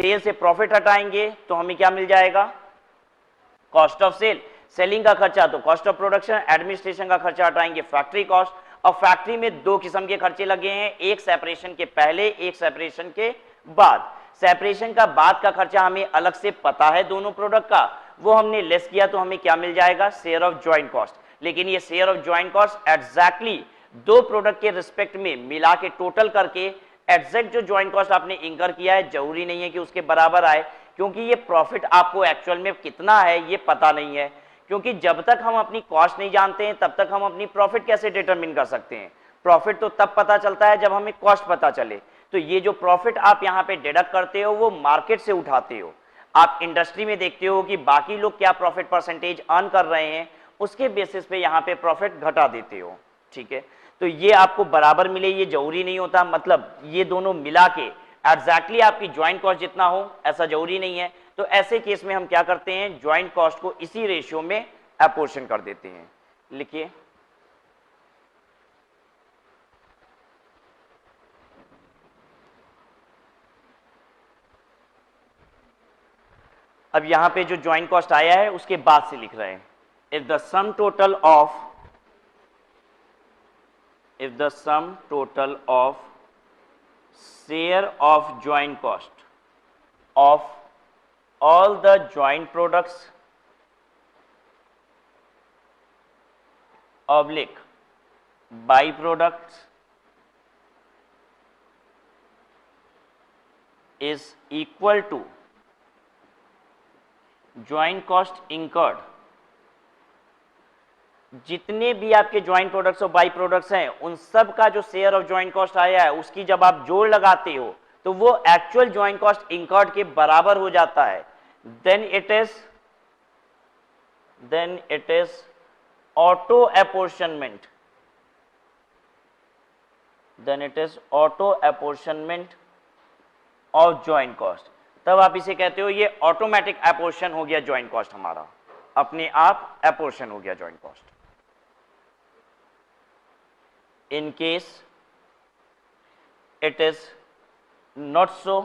Cell से profit हटाएंगे तो हमें क्या मिल जाएगा, कॉस्ट ऑफ सेल। सेलिंग का खर्चा तो कॉस्ट ऑफ प्रोडक्शन, एडमिनिस्ट्रेशन का खर्चा हटाएंगे फैक्ट्री कॉस्ट। और फैक्ट्री में दो किस्म के खर्चे लगे हैं, एक सेपरेशन के पहले, एक सेपरेशन के बाद। सेपरेशन का बाद का खर्चा हमें अलग से पता है दोनों प्रोडक्ट का, वो हमने लेस किया तो हमें क्या मिल जाएगा, शेयर ऑफ ज्वाइंट कॉस्ट। लेकिन ये share of joint cost exactly दो प्रोडक्ट के रिस्पेक्ट में मिला के टोटल करके एग्जैक्ट जो ज्वाइंट कॉस्ट आपने इंकर किया है जरूरी नहीं है कि उसके बराबर आए, क्योंकि ये प्रॉफिट आपको एक्चुअल में कितना है ये पता नहीं है। क्योंकि जब तक हम अपनी कॉस्ट नहीं जानते हैं तब तक हम अपनी प्रॉफिट कैसे डिटरमिन कर सकते हैं। प्रॉफिट तो तब पता चलता है जब हमें कॉस्ट पता चले। तो ये जो प्रॉफिट आप यहाँ पे डिडक्ट करते हो वो मार्केट से उठाते हो। आप इंडस्ट्री में देखते हो कि बाकी लोग क्या प्रॉफिट परसेंटेज अर्न कर रहे हैं, उसके बेसिस पे यहाँ पे प्रॉफिट घटा देते हो, ठीक है। तो ये आपको बराबर मिले ये जरूरी नहीं होता, मतलब ये दोनों मिला के एग्जैक्टली आपकी ज्वाइंट कॉस्ट जितना हो ऐसा जरूरी नहीं है। तो ऐसे केस में हम क्या करते हैं, ज्वाइंट कॉस्ट को इसी रेशियो में अपोर्शन कर देते हैं। लिखिए, अब यहां पे जो ज्वाइंट कॉस्ट आया है उसके बाद से लिख रहे हैं, if the sum total of share of joint cost of all the joint products oblique byproducts is equal to joint cost incurred। जितने भी आपके ज्वाइंट प्रोडक्ट्स और बाई प्रोडक्ट्स हैं उन सब का जो शेयर ऑफ ज्वाइंट कॉस्ट आया है उसकी जब आप जोड़ लगाते हो तो वो एक्चुअल ज्वाइंट कॉस्ट इंकर्ड के बराबर हो जाता है। Then it is auto apportionment of joint cost. तब आप इसे कहते हो ये ऑटोमेटिक अपोर्शन हो गया ज्वाइंट कॉस्ट, हमारा अपने आप अपोर्शन हो गया joint cost. In case it is not सो,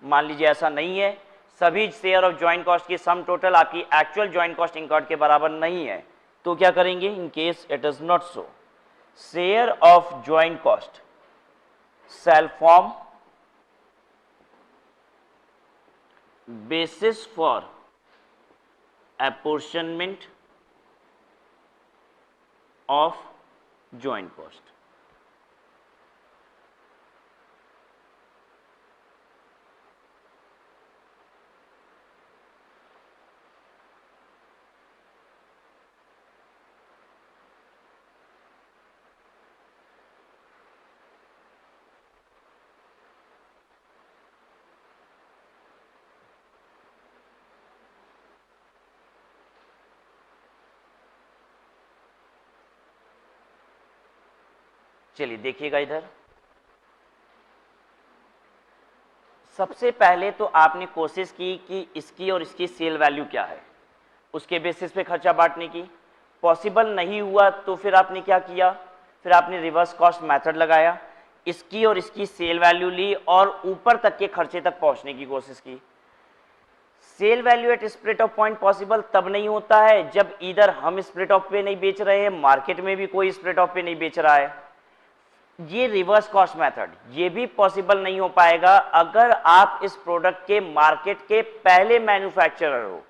मान लीजिए ऐसा नहीं है, सभी शेयर ऑफ ज्वाइंट कॉस्ट की सम टोटल आपकी एक्चुअल ज्वाइंट कॉस्ट इंकर्ड के बराबर नहीं है, तो क्या करेंगे, in case it is not so, share of joint cost shall form basis for apportionment of joint cost। चलिए देखिएगा इधर, सबसे पहले तो आपने कोशिश की कि इसकी और इसकी सेल वैल्यू क्या है, उसके बेसिस पे खर्चा बांटने की। पॉसिबल नहीं हुआ तो फिर आपने क्या किया, फिर आपने रिवर्स कॉस्ट मेथड लगाया, इसकी और इसकी सेल वैल्यू ली और ऊपर तक के खर्चे तक पहुंचने की कोशिश की। Sale value at split off point possible तब नहीं होता है जब इधर हम स्प्लिट ऑफ पे नहीं बेच रहे हैं, मार्केट में भी कोई स्प्लिट ऑफ पे नहीं बेच रहा है। ये रिवर्स कॉस्ट मेथड ये भी पॉसिबल नहीं हो पाएगा अगर आप इस प्रोडक्ट के मार्केट के पहले मैन्युफैक्चरर हो।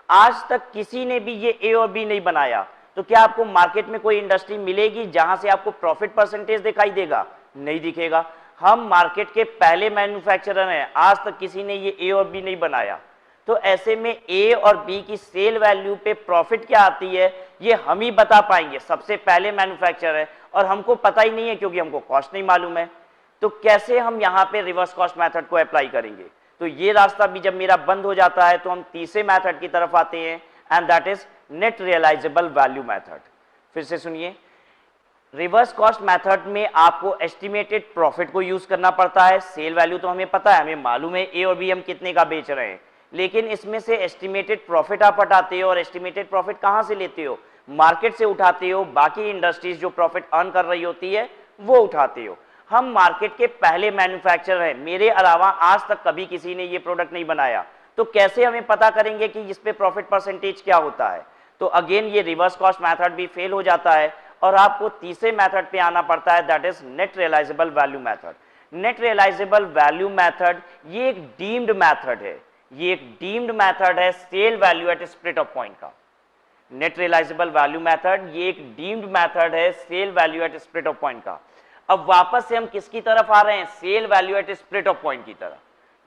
आज तक किसी ने भी ये ए और बी नहीं बनाया, तो क्या आपको मार्केट में कोई इंडस्ट्री मिलेगी जहां से आपको प्रॉफिट परसेंटेज दिखाई देगा? नहीं दिखेगा। हम मार्केट के पहले मैन्युफैक्चरर हैं, आज तक किसी ने ये ए और बी नहीं बनाया। तो ऐसे में ए और बी की सेल वैल्यू पे प्रॉफिट क्या आती है ये हम ही बता पाएंगे, सबसे पहले मैन्युफैक्चरर है और हमको पता ही नहीं है क्योंकि हमको कॉस्ट नहीं मालूम है। तो कैसे हम यहाँ पे रिवर्स कॉस्ट मेथड को अप्लाई करेंगे? तो ये रास्ता भी जब मेरा बंद हो जाता है तो हम तीसरे मेथड की तरफ आते हैं and that is net realisable value method. फिर से सुनिए, रिवर्स कॉस्ट मेथड में आपको एस्टिमेटेड प्रॉफिट को यूज करना पड़ता है। सेल वैल्यू तो हमें पता है, हमें मालूम है ए और बी हम कितने का बेच रहे हैं, लेकिन इसमें से एस्टिमेटेड प्रॉफिट आप हटाते हो और एस्टिमेटेड प्रॉफिट कहां से लेते हो? मार्केट से उठाते हो, बाकी इंडस्ट्रीज जो प्रॉफिट अर्न कर रही होती है वो उठाते हो। हम मार्केट के पहले मैन्युफैक्चरर हैं, मेरे अलावा आज तक कभी किसी ने ये प्रोडक्ट नहीं बनाया, तो कैसे हमें पता करेंगे कि इस पे प्रॉफिट परसेंटेज क्या होता है। तो अगेन ये रिवर्स कॉस्ट मेथड भी फेल हो जाता है और आपको तीसरे मेथड पे आना पड़ता है, that is net realisable value method. Net realisable value method ये एक डीम्ड मेथड है, ये एक डीम्ड मेथड है sale value at split off point का। नेट रियलाइजेबल वैल्यू मेथड ये एक डीम्ड मेथड है sale value at split off point का। अब वापस से हम किसकी तरफ आ रहे हैं, sale value at split off point की तरफ।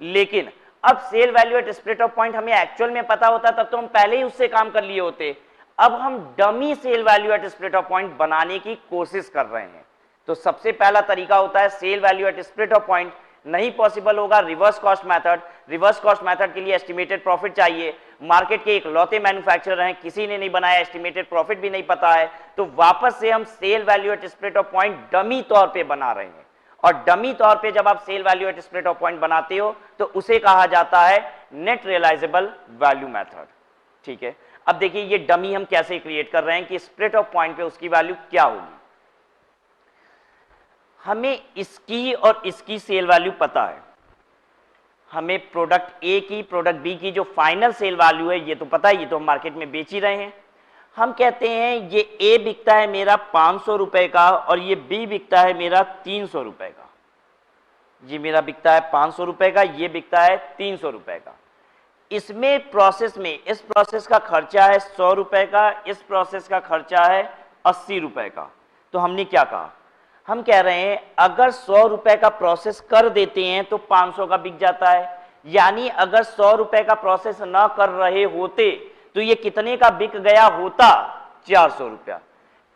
लेकिन अब sale value at split off point हमें एक्चुअल में पता होता तब तो हम पहले ही उससे काम कर लिए होते। अब हम dummy sale value at split off point बनाने की कोशिश कर रहे हैं। तो सबसे पहला तरीका होता है sale value at split off point, नहीं पॉसिबल होगा reverse cost method. Reverse cost method के लिए एस्टिमेटेड प्रॉफिट चाहिए, मार्केट के एक लौते मैन्युफैक्चरर हैं, किसी ने नहीं बनाया, एस्टिमेटेड प्रॉफिट भी नहीं पता है, तो वापस से हम sale value at split off point dummy तौर पे बना रहे हैं। और डमी तौर पे जब आप sale value at split off point बनाते हो तो उसे कहा जाता है नेट रियलाइजेबल वैल्यू मेथड। ठीक है, अब देखिए ये डमी हम कैसे क्रिएट कर रहे हैं कि स्प्लिट ऑफ पॉइंट पे उसकी वैल्यू क्या होगी। हमें इसकी और इसकी सेल वैल्यू पता है, हमें प्रोडक्ट ए की प्रोडक्ट बी की जो फाइनल सेल वैल्यू है ये तो पता है, ये तो हम मार्केट में बेच ही रहे हैं। हम कहते हैं ये ए बिकता है मेरा 500 रुपए का और ये बी बिकता है मेरा 300 रुपए का। ये मेरा बिकता है 500 रुपए का, ये बिकता है 300 रुपए का। इसमें प्रोसेस में इस प्रोसेस का खर्चा है 100 रुपए का, इस प्रोसेस का खर्चा है 80 रुपए का। तो हमने क्या कहा, हम कह रहे हैं अगर 100 रुपए का प्रोसेस कर देते हैं तो 500 का बिक जाता है। यानी अगर 100 रुपए का प्रोसेस ना कर रहे होते तो ये कितने का बिक गया होता, 400 रुपया।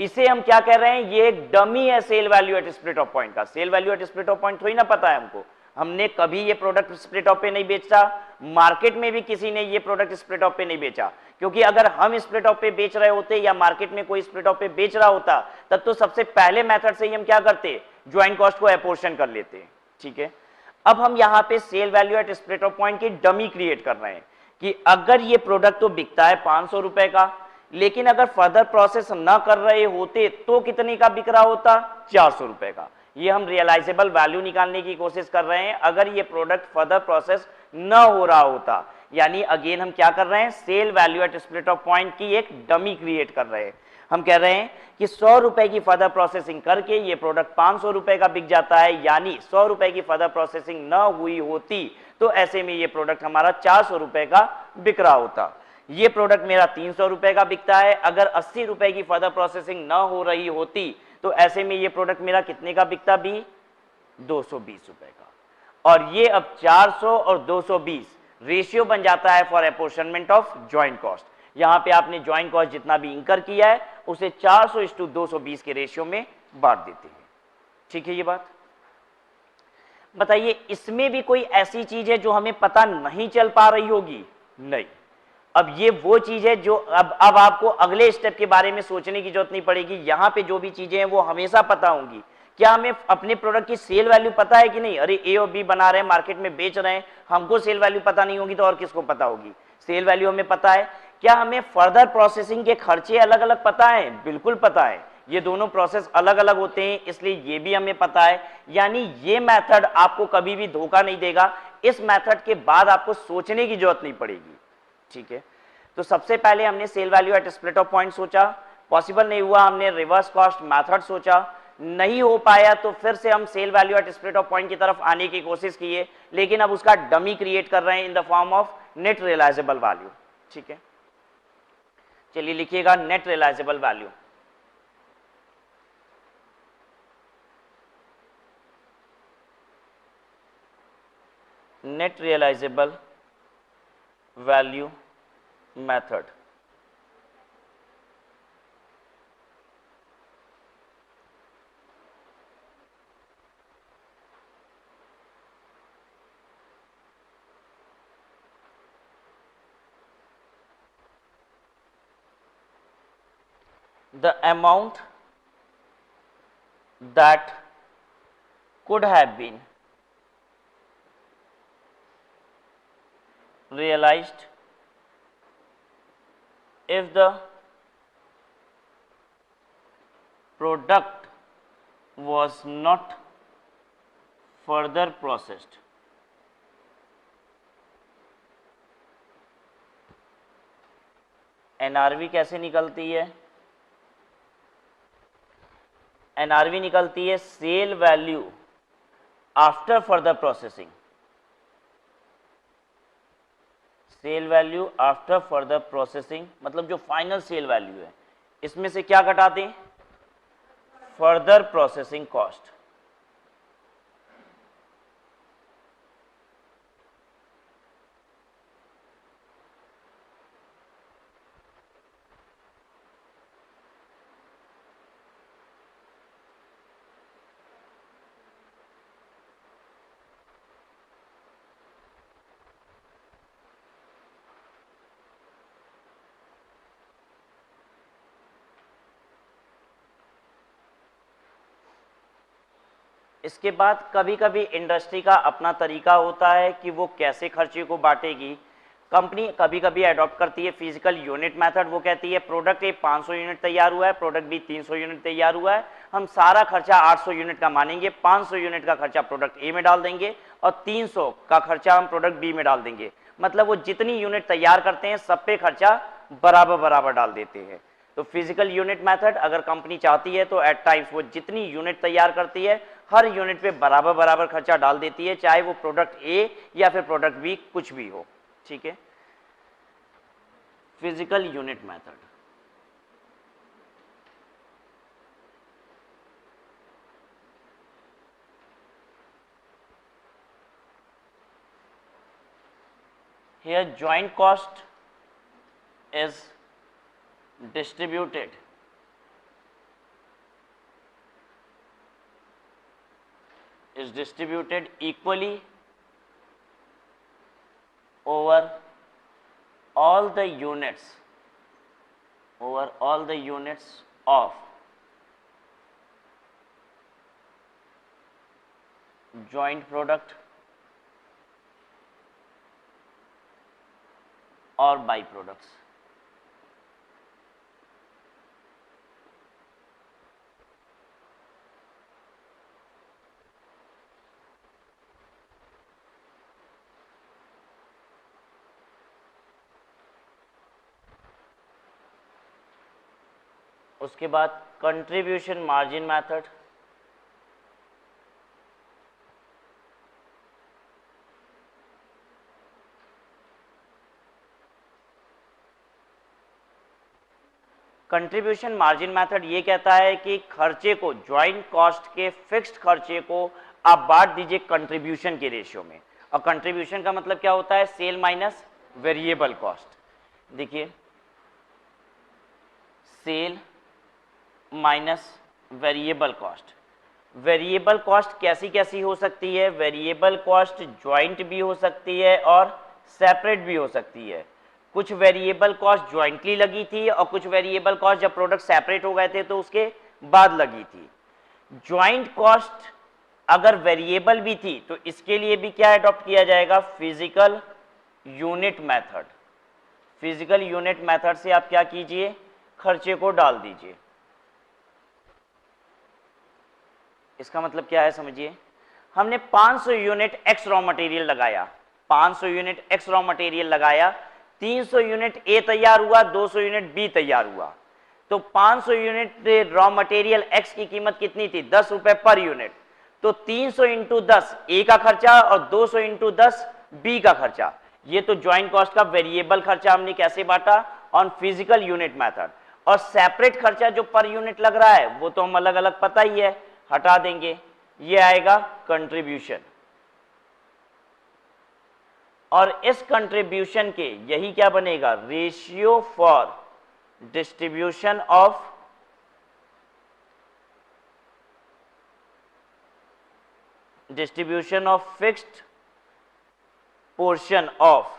इसे हम क्या कह रहे हैं, ये एक डमी है sale value at split off point का। Sale value at split off point थोड़ी ना पता है हमको, हमने कभी ये प्रोडक्ट स्प्लिट ऑफ पे नहीं बेचा, मार्केट में भी किसी ने ये प्रोडक्ट स्प्लिट ऑफ पे नहीं बेचा। क्योंकि अगर हम स्प्लिट ऑफ पे बेच रहे होते या मार्केट में कोई स्प्लिट ऑफ पे बेच रहा होता तब तो सबसे पहले मेथड से ही हम क्या करते, ज्वाइंट कॉस्ट को एपोर्शन कर लेते। ठीक है, अब हम यहाँ पे sale value at split off point की डमी क्रिएट कर रहे हैं कि अगर ये प्रोडक्ट तो बिकता है 500 रुपए का, लेकिन अगर फर्दर प्रोसेस ना कर रहे होते तो कितने का बिक रहा होता, 400 रुपए का। ये हम रियलाइजेबल वैल्यू निकालने की कोशिश कर रहे हैं अगर ये प्रोडक्ट फर्दर प्रोसेस न हो रहा होता। यानी अगेन हम क्या कर रहे हैं, sale value at split off point की एक डमी क्रिएट कर रहे हैं। हम कह रहे हैं कि 100 रुपए की फर्दर प्रोसेसिंग करके ये प्रोडक्ट 500 रुपए का बिक जाता है। यानी 100 रुपए की फर्दर प्रोसेसिंग न हुई होती तो ऐसे में ये प्रोडक्ट हमारा 400 रुपए का बिक रहा होता। ये प्रोडक्ट मेरा 300 रुपए का बिकता है, अगर 80 रुपए की फर्दर प्रोसेसिंग न हो रही होती तो ऐसे में ये प्रोडक्ट मेरा कितने का बिकता भी, 220 रुपए का। और ये अब 400 और 220 रेशियो बन जाता है for apportionment of joint cost. यहां पे आपने ज्वाइंट कॉस्ट जितना भी इंकर किया है उसे 400:220 के रेशियो में बांट देते हैं। ठीक है, ये बात बताइए, इसमें भी कोई ऐसी चीज है जो हमें पता नहीं चल पा रही होगी? नहीं। अब ये वो चीज है जो अब आपको अगले स्टेप के बारे में सोचने की जरूरत नहीं पड़ेगी। यहां पे जो भी चीजें हैं वो हमेशा पता होंगी। क्या हमें अपने प्रोडक्ट की सेल वैल्यू पता है कि नहीं? अरे ए और बी बना रहे हैं, मार्केट में बेच रहे हैं, हमको सेल वैल्यू पता नहीं होगी तो और किसको पता होगी? सेल वैल्यू हमें पता है। क्या हमें फर्दर प्रोसेसिंग के खर्चे अलग अलग पता है? बिल्कुल पता है। ये दोनों प्रोसेस अलग अलग होते हैं इसलिए ये भी हमें पता है। यानी ये मेथड आपको कभी भी धोखा नहीं देगा। इस मेथड के बाद आपको सोचने की जरूरत नहीं पड़ेगी। ठीक है, तो सबसे पहले हमने sale value at split off point सोचा, पॉसिबल नहीं हुआ, हमने रिवर्स कॉस्ट मेथड सोचा, नहीं हो पाया तो फिर से हम sale value at split off point की तरफ आने की कोशिश की है, लेकिन अब उसका डमी क्रिएट कर रहे हैं in the form of net realisable value. ठीक है, चलिए लिखिएगा net realisable value. Net realisable value method. The amount that could have been realized if the product was not further processed. NRV कैसे निकलती है? एनआरवी निकलती है sale value after further processing. Sale value after further processing मतलब जो final sale value है, इसमें से क्या घटाते हैं? Further processing cost. इसके बाद कभी कभी इंडस्ट्री का अपना तरीका होता है कि वो कैसे खर्चे को बांटेगी। कंपनी कभी कभी अडॉप्ट करती है फिजिकल यूनिट मेथड। वो कहती है प्रोडक्ट ए 500 यूनिट तैयार हुआ है, प्रोडक्ट बी 300 यूनिट तैयार हुआ है, हम सारा खर्चा 800 यूनिट का मानेंगे, 500 यूनिट का खर्चा प्रोडक्ट ए में डाल देंगे और 300 का खर्चा हम प्रोडक्ट बी में डाल देंगे। मतलब वो जितनी यूनिट तैयार करते हैं सब पे खर्चा बराबर बराबर डाल देते हैं। तो फिजिकल यूनिट मेथड अगर कंपनी चाहती है तो एट टाइम्स वो जितनी यूनिट तैयार करती है हर यूनिट पे बराबर बराबर खर्चा डाल देती है, चाहे वो प्रोडक्ट ए या फिर प्रोडक्ट बी कुछ भी हो। ठीक है, physical unit method. Here joint cost is distributed equally over all the units of joint product और बाई प्रोडक्ट्स। उसके बाद contribution margin method. Contribution margin method ये कहता है कि खर्चे को, ज्वाइंट कॉस्ट के फिक्स्ड खर्चे को आप बांट दीजिए कंट्रीब्यूशन के रेशियो में। और कंट्रीब्यूशन का मतलब क्या होता है? Sale minus variable cost. देखिए, sale minus variable cost. Variable cost कैसी कैसी हो सकती है? वेरिएबल कॉस्ट ज्वाइंट भी हो सकती है और सेपरेट भी हो सकती है। कुछ वेरिएबल कॉस्ट ज्वाइंटली लगी थी और कुछ वेरिएबल कॉस्ट जब प्रोडक्ट सेपरेट हो गए थे तो उसके बाद लगी थी। ज्वाइंट कॉस्ट अगर वेरिएबल भी थी तो इसके लिए भी क्या अडॉप्ट किया जाएगा? Physical unit method. Physical unit method से आप क्या कीजिए? खर्चे को डाल दीजिए। इसका मतलब क्या है समझिए, हमने 500 यूनिट एक्स रॉ मटेरियल लगाया, 500 यूनिट एक्स रॉ मटेरियल लगाया, 300 यूनिट ए तैयार हुआ, 200 यूनिट बी तैयार हुआ। तो 500 यूनिट रॉ मटेरियल एक्स की कीमत कितनी थी? 10 रुपए पर यूनिट। तो 300 इंटू 10 ए का खर्चा और 200 इंटू 10 बी का खर्चा। ये तो ज्वाइंट कॉस्ट का वेरिएबल खर्चा हमने कैसे बांटा? On physical unit method. और सेपरेट खर्चा जो पर यूनिट लग रहा है वो तो हम अलग अलग पता ही है, हटा देंगे, ये आएगा कंट्रीब्यूशन। और इस कंट्रीब्यूशन के यही क्या बनेगा? Ratio for distribution of fixed portion of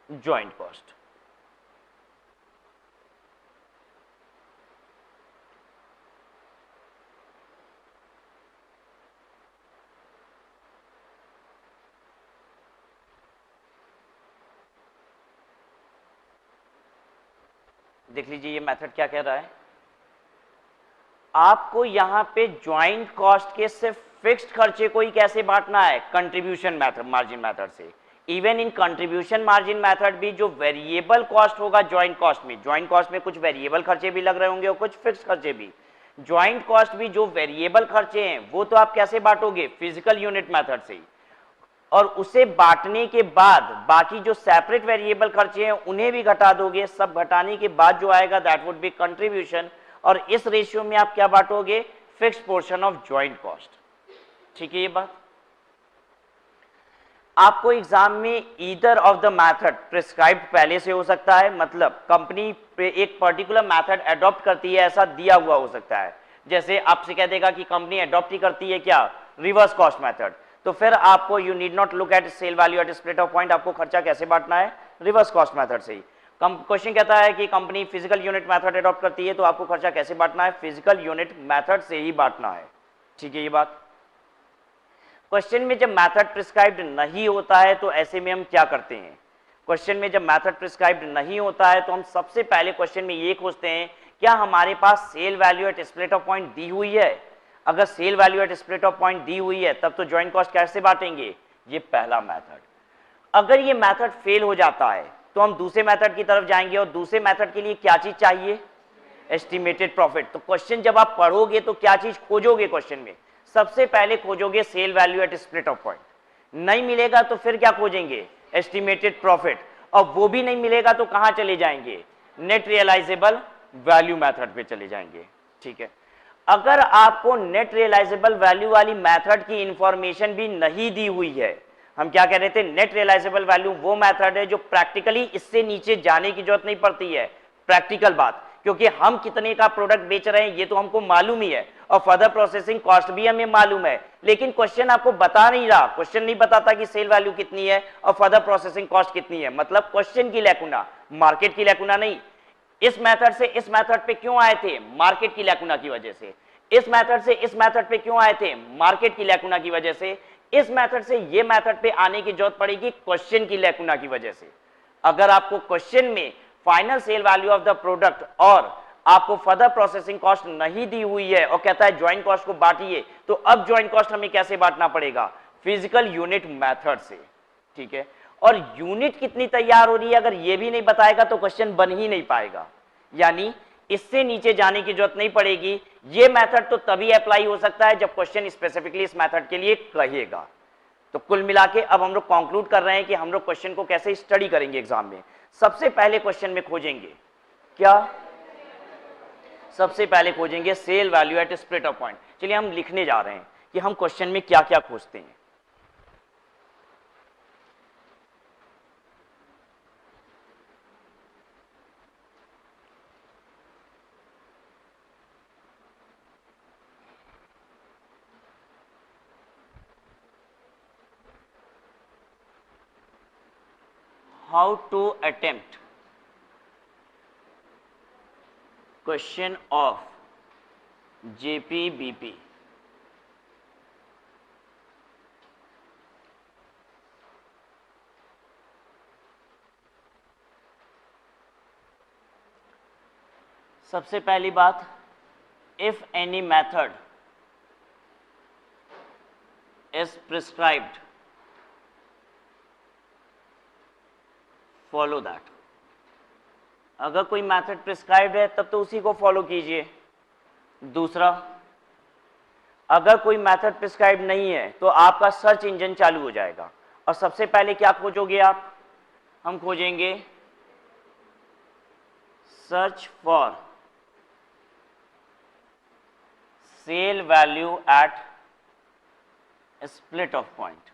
joint cost. देख लीजिए ये मेथड क्या कह रहा है। आपको यहाँ पे ज्वाइंट कॉस्ट के सिर्फ फिक्स्ड खर्चे को ही कैसे बांटना है, कंट्रीब्यूशन मेथड, मार्जिन मेथड से। Even in contribution margin method भी जो वेरिएबल कॉस्ट होगा ज्वाइंट कॉस्ट में कुछ वेरिएबल खर्चे भी लग रहे होंगे और कुछ फिक्स्ड खर्चे भी। ज्वाइंट कॉस्ट भी जो वेरिएबल खर्चे हैं वो तो आप कैसे बांटोगे, फिजिकल यूनिट मेथड से ही। और उसे बांटने के बाद बाकी जो सेपरेट वेरिएबल खर्चे हैं उन्हें भी घटा दोगे। सब घटाने के बाद जो आएगा दैट वुड बी कंट्रीब्यूशन। और इस रेशियो में आप क्या बांटोगे, fixed portion of joint cost. ठीक है, ये बात आपको एग्जाम में either of the method prescribed पहले से हो सकता है, मतलब कंपनी एक पर्टिकुलर मेथड अडॉप्ट करती है ऐसा दिया हुआ हो सकता है। जैसे आपसे कह देगा कि कंपनी अडॉप्ट ही करती है क्या, रिवर्स कॉस्ट मेथड, तो फिर आपको you need not look at sale value at split off point, आपको खर्चा कैसे बांटना है, रिवर्स कॉस्ट मेथड से ही। क्वेश्चन कहता है कि company physical unit method adopt करती है तो आपको खर्चा कैसे बांटना है, फिजिकल यूनिट मेथड से ही बांटना है। ठीक है, ये बात। क्वेश्चन में जब मेथड प्रिस्क्राइब्ड नहीं होता है तो ऐसे में हम क्या करते हैं, क्वेश्चन में जब मेथड प्रिस्क्राइब्ड नहीं होता है तो हम सबसे पहले क्वेश्चन में ये खोजते हैं क्या हमारे पास sale value at split off point दी हुई है। अगर sale value at split off point दी हुई है तब तो ज्वाइंट कॉस्ट कैसे बांटेंगे, ये पहला मेथड। अगर ये मेथड फेल हो जाता है तो हम दूसरे मेथड की तरफ जाएंगे और दूसरे मेथड के लिए क्या चीज चाहिए, एस्टिमेटेड प्रॉफिट। तो क्वेश्चन जब आप पढ़ोगे तो क्या चीज खोजोगे, क्वेश्चन में सबसे पहले खोजोगे sale value at split off point. नहीं मिलेगा तो फिर क्या खोजेंगे, एस्टिमेटेड प्रॉफिट। और वो भी नहीं मिलेगा तो कहां चले जाएंगे, नेट रियलाइजेबल वैल्यू मेथड पे चले जाएंगे। ठीक है, अगर आपको नेट रियलाइजेबल वैल्यू वाली मेथड की इंफॉर्मेशन भी नहीं दी हुई है, हम क्या कह रहे थे, नेट रियलाइजेबल वैल्यू वो मेथड है जो प्रैक्टिकली इससे नीचे जाने की जरूरत नहीं पड़ती है, प्रैक्टिकल बात, क्योंकि हम कितने का प्रोडक्ट बेच रहे हैं ये तो हमको मालूम ही है और फर्दर प्रोसेसिंग कॉस्ट भी हमें मालूम है, लेकिन क्वेश्चन आपको बता नहीं रहा, क्वेश्चन नहीं बताता कि सेल वैल्यू कितनी है और फर्दर प्रोसेसिंग कॉस्ट कितनी है। मतलब क्वेश्चन की लैकुना, मार्केट की लैकुना नहीं। इस मेथड से इस मेथड पे क्यों आए थे, मार्केट की लैकुना की वजह से। इस मेथड से इस मेथड पे क्यों आए थे, मार्केट की लैकुना की वजह से। इस मेथड से ये मेथड पे आने की जरूरत पड़ेगी क्वेश्चन की लैकुना की वजह से। अगर आपको क्वेश्चन में final sale value of the product और आपको फर्दर प्रोसेसिंग कॉस्ट नहीं दी हुई है और कहता है ज्वाइंट कॉस्ट को बांटिए, तो अब ज्वाइंट कॉस्ट हमें कैसे बांटना पड़ेगा, फिजिकल यूनिट मेथड से। ठीक है, और यूनिट कितनी तैयार हो रही है अगर ये भी नहीं बताएगा तो क्वेश्चन बन ही नहीं पाएगा। यानी इससे नीचे जाने की जरूरत नहीं पड़ेगी। ये मेथड तो तभी अप्लाई हो सकता है जब क्वेश्चन स्पेसिफिकली इस मेथड के लिए कहेगा। तो कुल मिला के अब हम लोग कंक्लूड कर रहे हैं कि हम लोग क्वेश्चन को कैसे स्टडी करेंगे एग्जाम में। सबसे पहले क्वेश्चन में खोजेंगे क्या, सबसे पहले खोजेंगे sale value at split off point. चलिए हम लिखने जा रहे हैं कि हम क्वेश्चन में क्या क्या खोजते हैं। How to attempt question of JPBP। सबसे पहली बात, if any method is prescribed follow that. अगर कोई मेथड प्रिस्क्राइब्ड है तब तो उसी को फॉलो कीजिए। दूसरा, अगर कोई मेथड प्रिस्क्राइब्ड नहीं है तो आपका सर्च इंजन चालू हो जाएगा और सबसे पहले क्या खोजोगे आप, हम खोजेंगे search for sale value at split off point.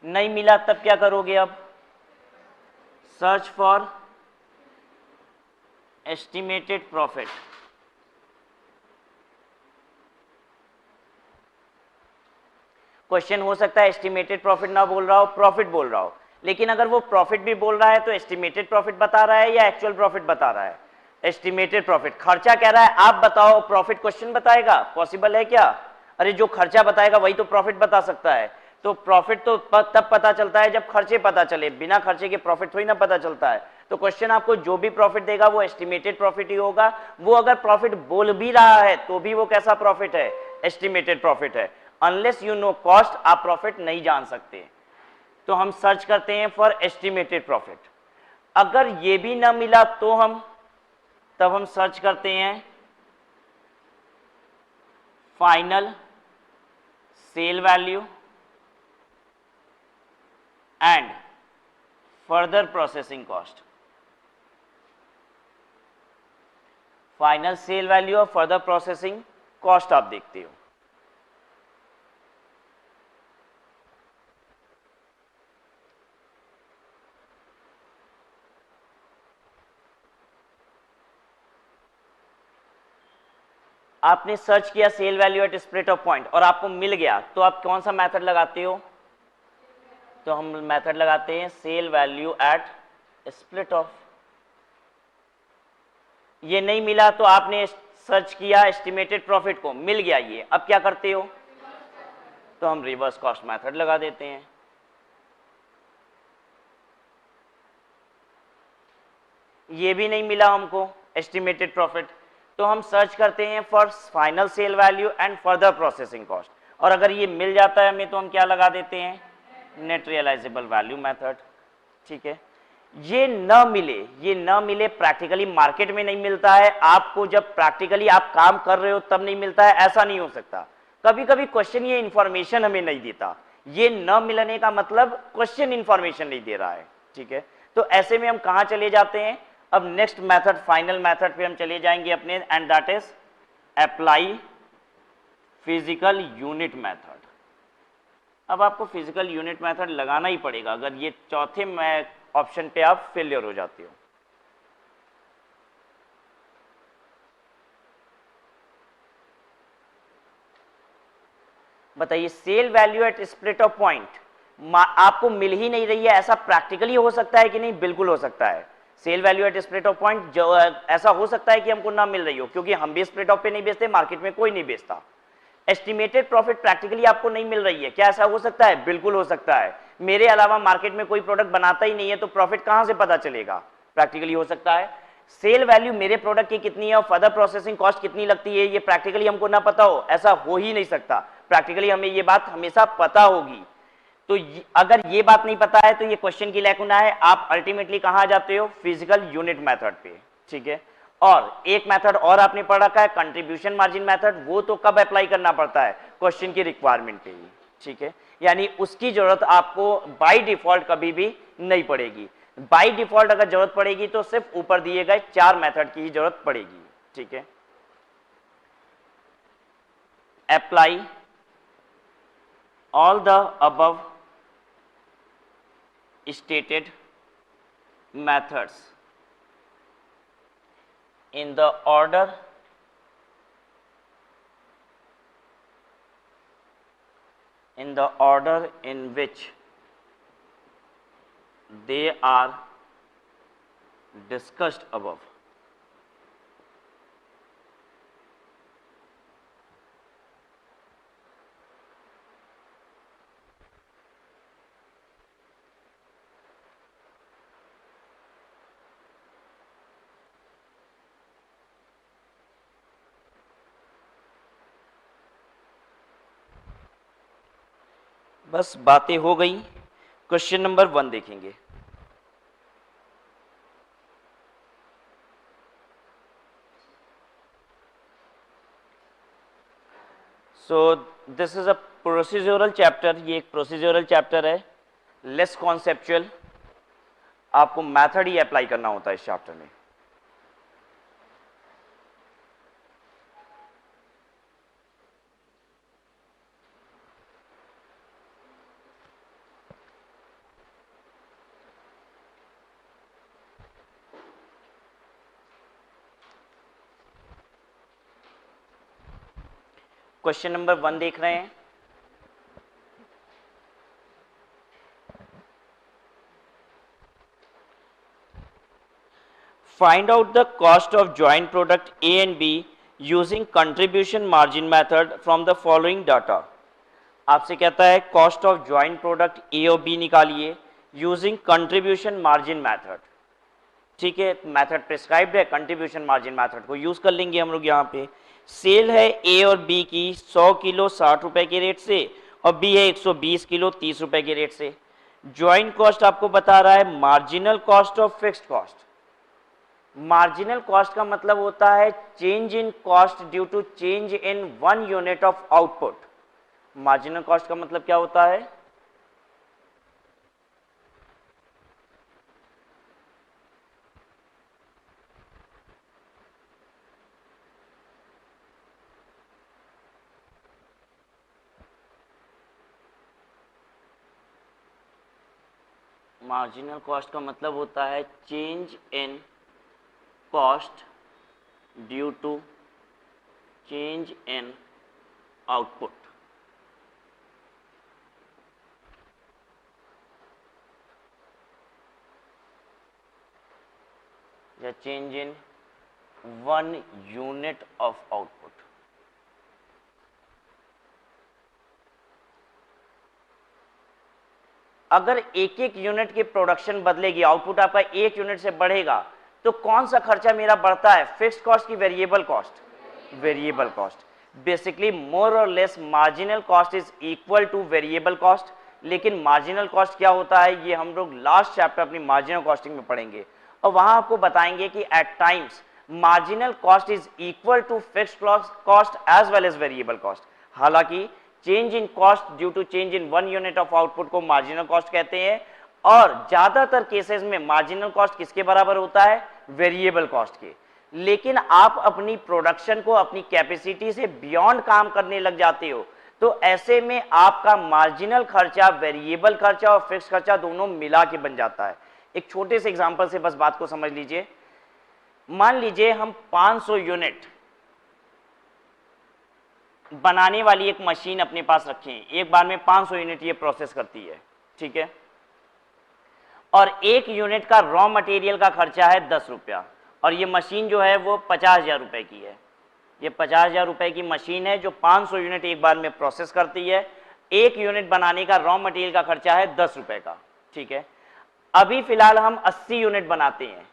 नहीं मिला तब क्या करोगे, अब search for estimated profit. Question हो सकता है एस्टिमेटेड प्रॉफिट ना बोल रहा हो, प्रॉफिट बोल रहा हो, लेकिन अगर वो प्रॉफिट भी बोल रहा है तो एस्टिमेटेड प्रॉफिट बता रहा है या एक्चुअल प्रॉफिट बता रहा है, एस्टिमेटेड प्रॉफिट। खर्चा कह रहा है आप बताओ, प्रॉफिट क्वेश्चन बताएगा, पॉसिबल है क्या? अरे जो खर्चा बताएगा वही तो प्रॉफिट बता सकता है। तो प्रॉफिट तो तब पता चलता है जब खर्चे पता चले, बिना खर्चे के प्रॉफिट थोड़ी ना पता चलता है। तो क्वेश्चन आपको जो भी प्रॉफिट देगा वो एस्टिमेटेड प्रॉफिट ही होगा। वो अगर प्रॉफिट बोल भी रहा है तो भी वो कैसा प्रॉफिट है, एस्टिमेटेड प्रॉफिट है। अनलेस यू नो कॉस्ट आप प्रॉफिट नहीं जान सकते। तो हम सर्च करते हैं फॉर एस्टिमेटेड प्रॉफिट। अगर ये भी ना मिला तो हम सर्च करते हैं final sale value and further processing cost. Final sale value और फर्दर प्रोसेसिंग कॉस्ट आप देखते हो। आपने सर्च किया sale value at split off point और आपको मिल गया, तो आप कौन सा मेथड लगाते हो? तो हम मेथड लगाते हैं sale value at split off. ये नहीं मिला तो आपने सर्च किया एस्टिमेटेड प्रॉफिट को, मिल गया ये, अब क्या करते हो? तो हम रिवर्स कॉस्ट मेथड लगा देते हैं। ये भी नहीं मिला हमको एस्टिमेटेड प्रॉफिट, तो हम सर्च करते हैं for final sale value and further processing cost, और अगर ये मिल जाता है हमें तो हम क्या लगा देते हैं, नेट रियलाइजेबल वैल्यू मेथड। ठीक है, ये न मिले प्रैक्टिकली मार्केट में नहीं मिलता है आपको, जब प्रैक्टिकली आप काम कर रहे हो तब नहीं मिलता है, ऐसा नहीं हो सकता। कभी कभी क्वेश्चन ये इंफॉर्मेशन हमें नहीं देता, ये न मिलने का मतलब क्वेश्चन इंफॉर्मेशन नहीं दे रहा है। ठीक है, तो ऐसे में हम कहां चले जाते हैं? अब नेक्स्ट मेथड फाइनल मेथड पे हम चले जाएंगे अपने, and that is apply physical unit method. अब आपको फिजिकल यूनिट मेथड लगाना ही पड़ेगा, अगर ये चौथे ऑप्शन पे आप फेलियर हो जाते हो। बताइए, sale value at split off point आपको मिल ही नहीं रही है, ऐसा प्रैक्टिकली हो सकता है कि नहीं? बिल्कुल हो सकता है। Sale value at split off point जो ऐसा हो सकता है कि हमको ना मिल रही हो, क्योंकि हम भी स्प्लिट ऑफ पे नहीं बेचते, मार्केट में कोई नहीं बेचता। एस्टिमेटेड प्रॉफिट प्रैक्टिकली आपको नहीं मिल रही है, क्या ऐसा हो सकता है? बिल्कुल हो सकता है। मेरे अलावा मार्केट में कोई प्रोडक्ट बनाता ही नहीं है, तो प्रॉफिट कहां से पता चलेगा? प्रैक्टिकली हो सकता है। सेल वैल्यू मेरे प्रोडक्ट की कितनी है और फर्दर प्रोसेसिंग कॉस्ट कितनी लगती है, ये प्रैक्टिकली हमको ना पता हो, ऐसा हो ही नहीं सकता। प्रैक्टिकली हमें ये बात हमेशा पता होगी। तो अगर ये बात नहीं पता है तो ये क्वेश्चन की लैकुना है, आप अल्टीमेटली कहां जाते हो? फिजिकल यूनिट मेथड पे। ठीक है, और एक मेथड और आपने पढ़ रखा है कंट्रीब्यूशन मार्जिन मेथड, वो तो कब अप्लाई करना पड़ता है? क्वेश्चन की रिक्वायरमेंट पे ही। ठीक है, यानी उसकी जरूरत आपको बाय डिफॉल्ट कभी भी नहीं पड़ेगी। बाय डिफॉल्ट अगर जरूरत पड़ेगी तो सिर्फ ऊपर दिए गए 4 मेथड की ही जरूरत पड़ेगी। ठीक है, apply all the above stated methods in the order in which they are discussed above. बस बातें हो गई। क्वेश्चन नंबर 1 देखेंगे। So this is a procedural chapter, ये एक प्रोसीजरल चैप्टर है, लेस कॉन्सेप्चुअल। आपको मेथड ही अप्लाई करना होता है इस चैप्टर में। क्वेश्चन नंबर 1 देख रहे हैं। Find out the cost of joint product A and B using contribution margin method from the following data. आपसे कहता है कॉस्ट ऑफ ज्वाइंट प्रोडक्ट ए और बी निकालिए यूजिंग कंट्रीब्यूशन मार्जिन मेथड। ठीक है, मेथड प्रिस्क्राइब्ड है, कंट्रीब्यूशन मार्जिन मेथड को use कर लेंगे हम लोग। यहाँ पे सेल है ए और बी की 100 किलो 60 रुपए के रेट से और बी है 120 किलो 30 रुपए के रेट से। ज्वाइंट कॉस्ट आपको बता रहा है marginal cost of fixed cost. Marginal cost का मतलब होता है change in cost due to change in 1 unit of output. Marginal cost का मतलब क्या होता है? मार्जिनल कॉस्ट का मतलब होता है change in cost due to change in output. या change in 1 unit of output. अगर एक एक यूनिट की प्रोडक्शन बदलेगी, आउटपुट आपका 1 यूनिट से बढ़ेगा, तो कौन सा खर्चा मेरा बढ़ता है, फिक्स्ड कॉस्ट की variable cost? Variable cost. Basically more और less marginal cost is equal to variable cost. लेकिन मार्जिनल कॉस्ट क्या होता है, ये हम लोग लास्ट चैप्टर अपनी मार्जिनल कॉस्टिंग में पढ़ेंगे और वहां आपको बताएंगे कि at times marginal cost is equal to fixed cost as well as variable cost. हालांकि change in cost due to change in 1 unit of output को मार्जिनल कॉस्ट कहते हैं और ज्यादातर केसेस में मार्जिनल कॉस्ट किसके बराबर होता है, वेरिएबल कॉस्ट के। लेकिन आप अपनी प्रोडक्शन को अपनी कैपेसिटी से बियॉन्ड काम करने लग जाते हो, तो ऐसे में आपका मार्जिनल खर्चा, वेरिएबल खर्चा और फिक्स खर्चा दोनों मिला के बन जाता है। एक छोटे से एग्जांपल से बस बात को समझ लीजिए। मान लीजिए हम 500 यूनिट बनाने वाली एक मशीन अपने पास रखे हैं, एक बार में 500 यूनिट ये प्रोसेस करती है, ठीक है। और 1 यूनिट का रॉ मटेरियल का खर्चा है 10 रुपया और ये मशीन जो है वो 50,000 रुपए की है। ये 50,000 रुपए की मशीन है जो 500 यूनिट एक बार में प्रोसेस करती है। 1 यूनिट बनाने का रॉ मटेरियल का खर्चा है 10 रुपए का, ठीक है। अभी फिलहाल हम 80 यूनिट बनाते हैं,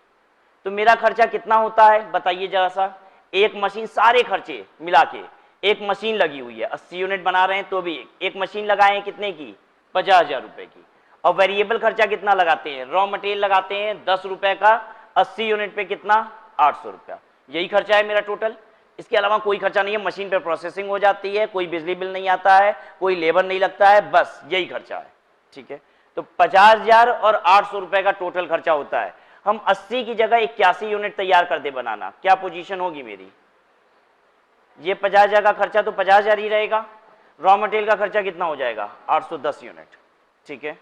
तो मेरा खर्चा कितना होता है बताइए जरा सा। एक मशीन, सारे खर्चे मिला के एक मशीन लगी हुई है, 80 यूनिट बना रहे हैं तो भी एक मशीन लगाए हैं कितने की, 50,000 रुपए की। और वेरिएबल खर्चा कितना लगाते हैं, रॉ मटेरियल लगाते हैं 10 रुपए का, 80 यूनिट पे कितना, 800 रुपया। यही खर्चा है मेरा टोटल, इसके अलावा कोई खर्चा नहीं है। मशीन पे प्रोसेसिंग हो जाती है, कोई बिजली बिल नहीं आता है, कोई लेबर नहीं लगता है, बस यही खर्चा है, ठीक है। तो 50,000 और 800 रुपए का टोटल खर्चा होता है। हम 80 की जगह 81 यूनिट तैयार कर दे बनाना, क्या पोजीशन होगी मेरी, ये 50,000 का खर्चा तो 50,000 ही रहेगा। रॉ मटेरियल का खर्चा कितना हो जाएगा, 810 यूनिट, ठीक है।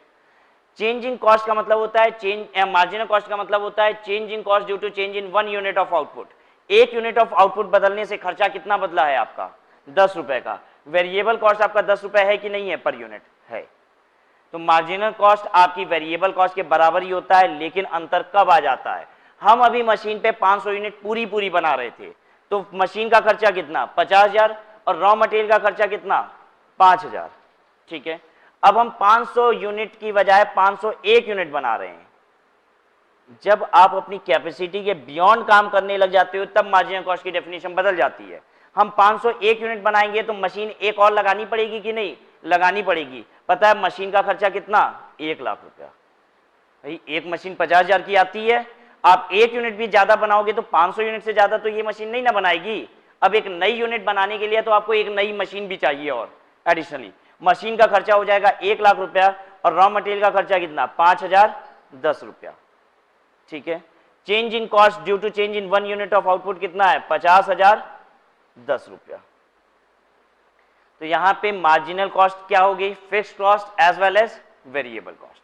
चेंज इन कॉस्ट का मतलब होता है मार्जिनल कॉस्ट का मतलब होता है change in cost due to change in 1 unit of output. 1 unit of output बदलने से खर्चा कितना बदला है आपका, 10 रुपए का। वेरिएबल कॉस्ट आपका 10 रुपए है कि नहीं है पर यूनिट, है। तो मार्जिनल कॉस्ट आपकी वेरिएबल कॉस्ट के बराबर ही होता है। लेकिन अंतर कब आ जाता है, हम अभी मशीन पे 500 यूनिट पूरी बना रहे थे, तो मशीन का खर्चा कितना, 50,000 और रॉ मटेरियल का खर्चा कितना, 5,000, ठीक है। अब हम 500 यूनिट की बजाय 501 यूनिट बना रहे हैं। जब आप अपनी कैपेसिटी के बियॉन्ड काम करने लग जाते हो तब मार्जिनल कॉस्ट की डेफिनेशन बदल जाती है। हम 501 यूनिट बनाएंगे तो मशीन एक और लगानी पड़ेगी कि नहीं, लगानी पड़ेगी। पता है मशीन का खर्चा कितना, 1 लाख रुपया। भाई एक मशीन 50,000 की आती है, आप 1 यूनिट भी ज्यादा बनाओगे तो 500 यूनिट से ज्यादा तो ये मशीन नहीं ना बनाएगी। अब एक नई यूनिट बनाने के लिए तो आपको एक नई मशीन भी चाहिए और एडिशनली मशीन का खर्चा हो जाएगा 1 लाख रुपया और रॉ मटेरियल का खर्चा कितना, 5,010 रुपया, ठीक है। Change in cost due to change in 1 unit of output कितना है, 50,010 रुपया। तो यहां पे मार्जिनल कॉस्ट क्या होगी, fixed cost as well as variable cost.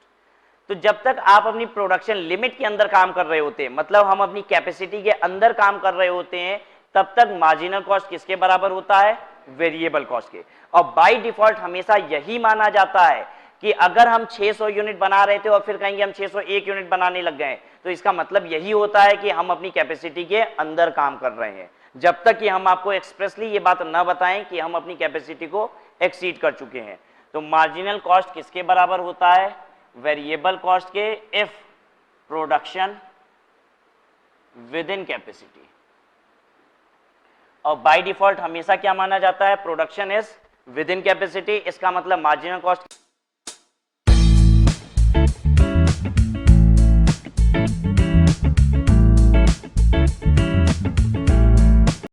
तो जब तक आप अपनी प्रोडक्शन लिमिट के अंदर काम कर रहे होते हैं, मतलब हम अपनी कैपेसिटी के अंदर काम कर रहे होते हैं, तब तक मार्जिनल कॉस्ट किसके बराबर होता है, वेरिएबल कॉस्ट के। और बाय डिफॉल्ट हमेशा यही माना जाता है कि अगर हम 600 यूनिट बना रहे थे और फिर कहेंगे हम 601 यूनिट बनाने लग गए, तो इसका मतलब यही होता है कि हम अपनी कैपेसिटी के अंदर काम कर रहे हैं, जब तक कि हम आपको एक्सप्रेसली ये बात ना बताएं कि हम अपनी कैपेसिटी को एक्सीड कर चुके हैं। तो मार्जिनल कॉस्ट किसके बराबर होता है? वेरिएबल कॉस्ट के, if production with in capacity. और बाय डिफॉल्ट हमेशा क्या माना जाता है? Production is with in capacity. इसका मतलब मार्जिनल कॉस्ट